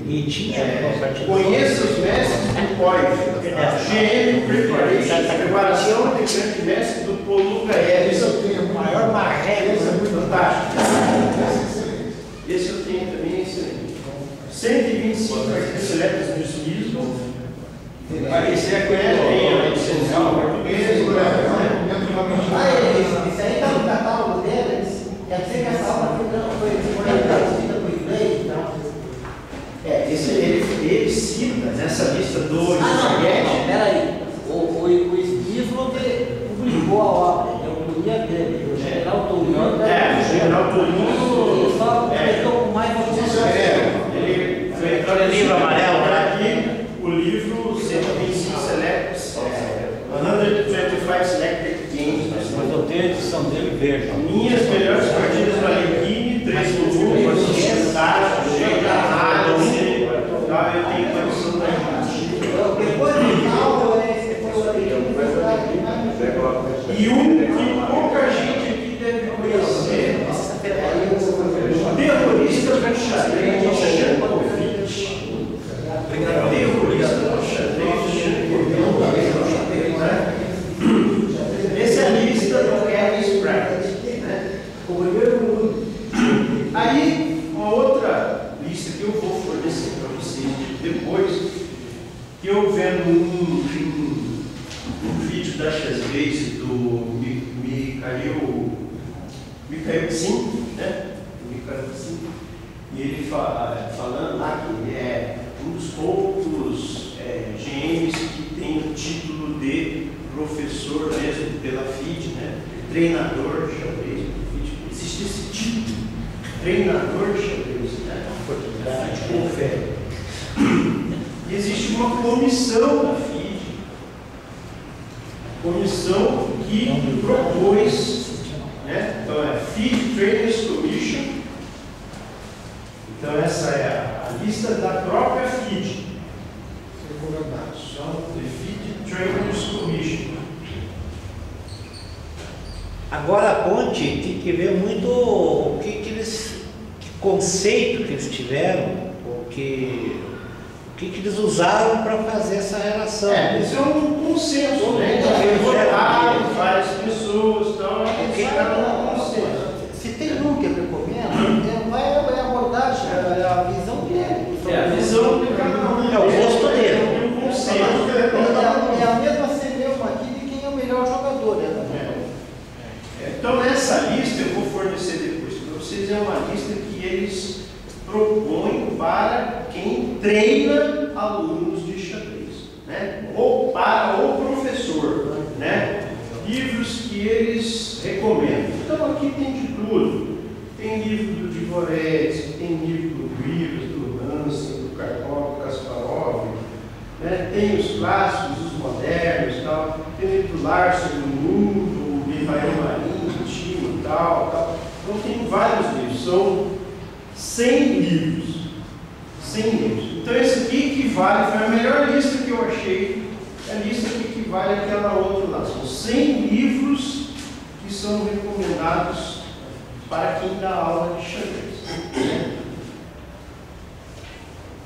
E tinha conheça os mestres do COIF, GM Preparation, preparação de grande mestre do Poluga L. Esse eu tenho, maior marreco. Esse é muito fantástico. esse é excelente. Esse eu tenho também, excelente. 125 artigos seletos no Smithson. Esse é a licencial português. Isso aí está no catálogo deles. Quer dizer que essa aula foi traduzida para o inglês, então. Ele cita nessa lista do Não, peraí. O Smithson publicou a obra, eu podia ver, o General Torinho. o General Torinho. Ele só completou com mais Ele foi entrar no livro amarelo, aqui o livro 125 Selects, 125 Selected Games. Mas eu tenho a edição dele verde. Minhas melhores partidas do Alequine, 3 volumes, cheio de análise, eu tenho condição da gente. Depois do final, E um que pouca gente aqui deve conhecer é o terrorista do xadrez de Shankovich. Terrorista do xadrez de Shankovich. Essa é a lista do Kevin Spratt. Aí, uma outra lista que eu vou fornecer para vocês depois, que eu vendo um vídeo da Chessbase do Mikhail Sim, né? Mikhail Sim, e ele falando lá que ele é um dos poucos GMs que tem o título de professor mesmo pela FIDE, né? Treinador de xadrez pela FIDE. Existe esse título, treinador de xadrez, né? A FIDE confere. E existe uma comissão da FIDE, comissão que propôs, né? Então é FIDE Trainers Commission. Então essa é a lista da própria FIDE. Recomendação de FIDE Trainers Commission. Agora a ponte tem que ver muito o que conceito que eles tiveram, o que eles usaram para fazer essa relação. Isso é um consenso, né? Eles votaram, várias pessoas, então é um consenso. Se tem um que eu recomendo, é a abordagem, a visão dele. A visão de cada um. É o gosto dele. É um consenso. É a mesma celeuma aqui de quem é o melhor jogador. Então, nessa lista, eu vou fornecer depois para vocês, é uma lista que eles propõem para quem treina alunos de xadrez, né? Ou para o professor, né? Livros que eles recomendam. Então, aqui tem de tudo. Tem livro do Dvoretsky, tem livro do Rivas, do Hansen, do Karpov, do Kasparov, né? Tem os clássicos, os modernos, tal. Tem livro do Larsen, do Nuno, do Mihail Marin, do Timo, tal. Então, tem vários livros. São 100 livros. 100 livros. Então, esse aqui equivale, foi a melhor lista que eu achei, é a lista que equivale àquela outra lá. São 100 livros que são recomendados para quem dá aula de xadrez.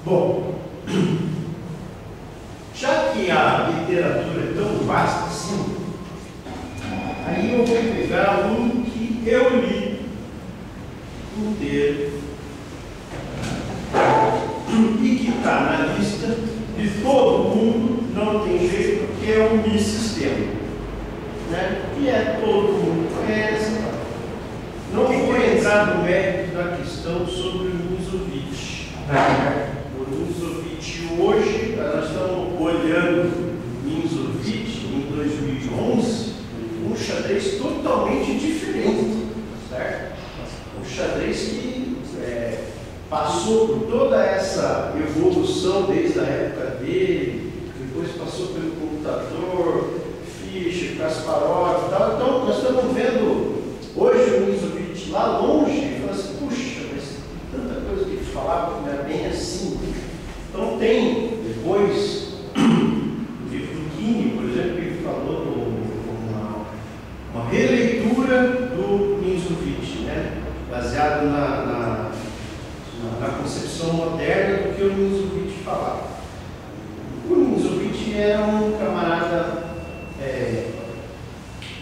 Bom, já que a literatura é tão vasta assim, aí eu vou pegar um que eu li inteiro e que está na lista de todo mundo, não tem jeito, porque é um sistema, né? Que é todo mundo conhece. Não vou entrar no mérito da questão sobre o Mizovic. O Mizovic hoje, nós estamos olhando Mizovic em 2011, um xadrez totalmente diferente, certo? Um xadrez que passou por toda essa evolução desde a época dele, depois passou pelo computador, Fischer, Kasparov e tal. Então, nós estamos vendo hoje o Mizovic lá longe e falando assim, puxa, mas tem tanta coisa que ele falava que não era bem assim. Então, tem depois o livro do Kini, por exemplo, que ele falou uma releitura do Mizovic, né? Baseado na concepção concepção moderna do que o Ninsovich falava. O Ninsovich era um camarada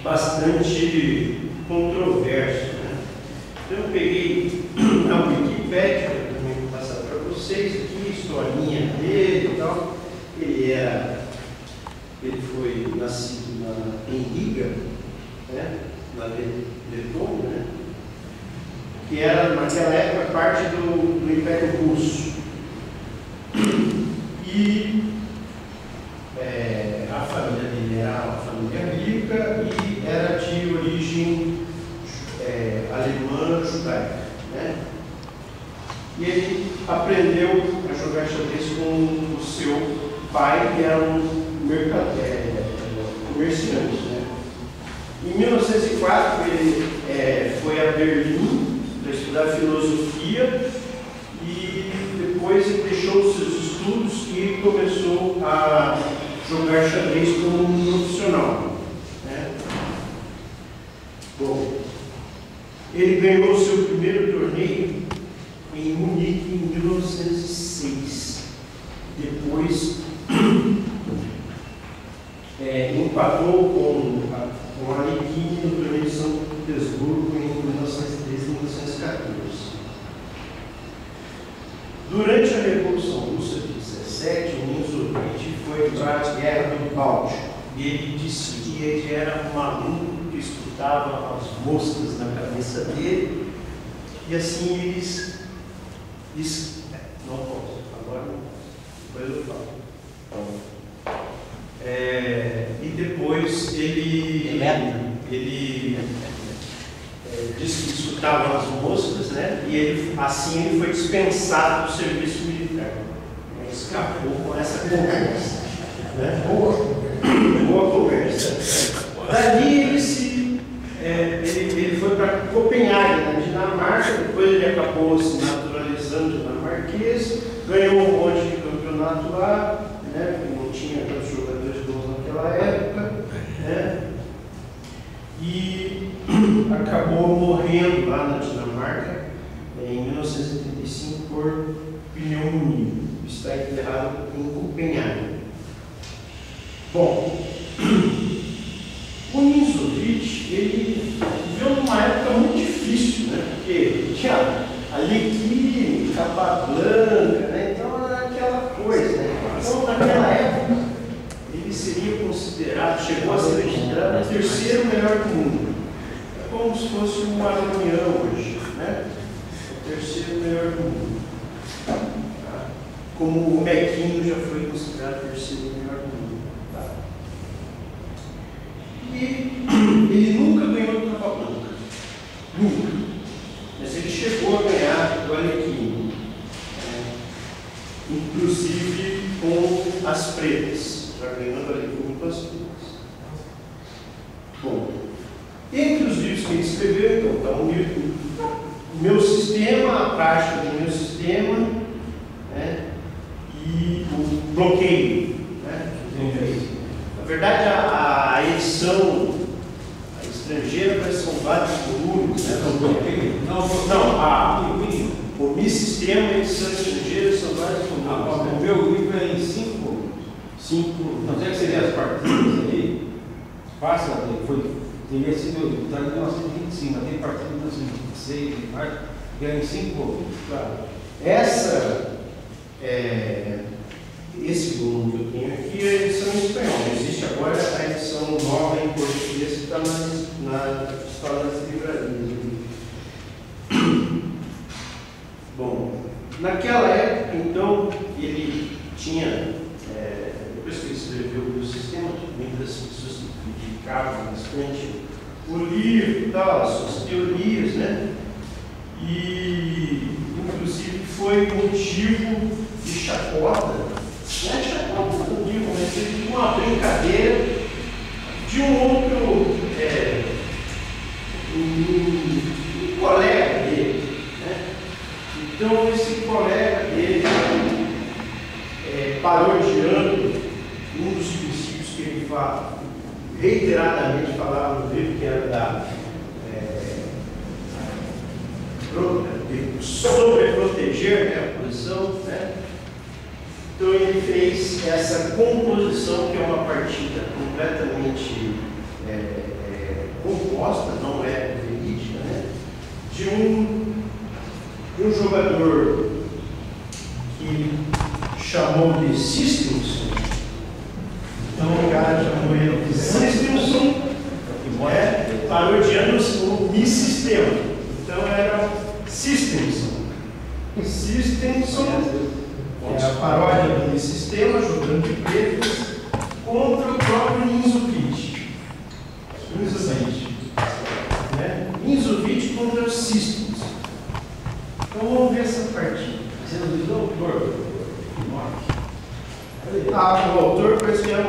bastante controverso, né? Então eu peguei a Wikipédia, eu também vou passar para vocês aqui, historinha dele e tal. Ele foi nascido em Riga, né? Na Letônia, né? Que era naquela época parte do Império Russo. E a família dele era uma família rica e era de origem alemã judaica, né? E ele aprendeu a jogar xadrez com o seu pai, que era um comerciante, né? Em 1904 ele foi a Berlim para estudar filosofia e depois ele deixou os seus estudos e começou a jogar xadrez como um profissional, né? Bom, ele ganhou o seu primeiro torneio em Munique em 1906. Depois empatou com a Alekhine no torneio de São Petersburgo em 1913 e 1914. Durante a Revolução Russa de 17, o Ninsovich foi para a Guerra do Báltico. E ele disse que ele era um maluco que escutava as moscas na cabeça dele, e assim eles não posso, agora não posso, depois eu falo. E depois ele disse que escutava as moscas, né? E assim ele foi dispensado do serviço militar. Ele escapou com essa conversa, né? Boa conversa. Dali ele foi para Copenhague, na Dinamarca. Depois ele acabou se naturalizando dinamarquês, ganhou um monte de campeonato lá, né? Porque não tinha tantos jogadores bons naquela época, né? E acabou morrendo lá na Dinamarca em 1985 por pneumonia. Está enterrado em Copenhague. Bom, o Ninsovich, ele viveu numa época muito difícil, né? Porque tinha Alekhine, Capablanca, né? Então era aquela coisa, né? Então naquela época ele seria considerado, chegou a ser considerado o terceiro melhor do mundo. É como se fosse um Aronian hoje, né? O terceiro melhor do mundo. Como o Mequinho já foi considerado o terceiro melhor do mundo. Tá? E ele nunca ganhou do Capablanca. Nunca. Mas ele chegou a ganhar do Alekhine. Inclusive com as pretas. Já ganhou do Alekhine com as pretas. Bom, entre os livros que ele escreveu, então, está um livro, o meu sistema, a prática do meu sistema, né? E o bloqueio, né? Na verdade, a edição estrangeira parece que são vários volumes, né? O meu sistema, a edição estrangeira são vários volumes. O meu livro é em 5 volumes. 5 volumes. Não sei que seria as partidas aí. Passa, teria sido está em 1925, mas tem partida em 1926, que é em 5 volumes. Claro. Esse volume que eu tenho aqui é a edição em espanhol. Existe agora a edição nova em português que está na história das livrarias. Bom, naquela época, então, ele tinha, depois que ele escreveu o sistema, muitas pessoas criticavam bastante o livro e tal, as suas teorias, né? E, inclusive, foi motivo de chacota, não é chacota, não digo, mas de uma brincadeira de um outro um colega dele, né? Então esse colega dele parodiando um dos princípios que ele reiteradamente falava no livro, que era sobreproteger, né? composição, né? Então ele fez essa composição, que é uma partida completamente composta, não é verídica, né? De um jogador que chamou de Systemson. Então o cara chamou ele de Systemson, parodiando o Mi Sistema. Então era Systemson. Systemson é a paródia do Mi Sistema, jogando de pretas contra o próprio Inzovich. Inzovich contra o Systemson. Então vamos ver essa partida. Você não diz o autor? O autor parece que era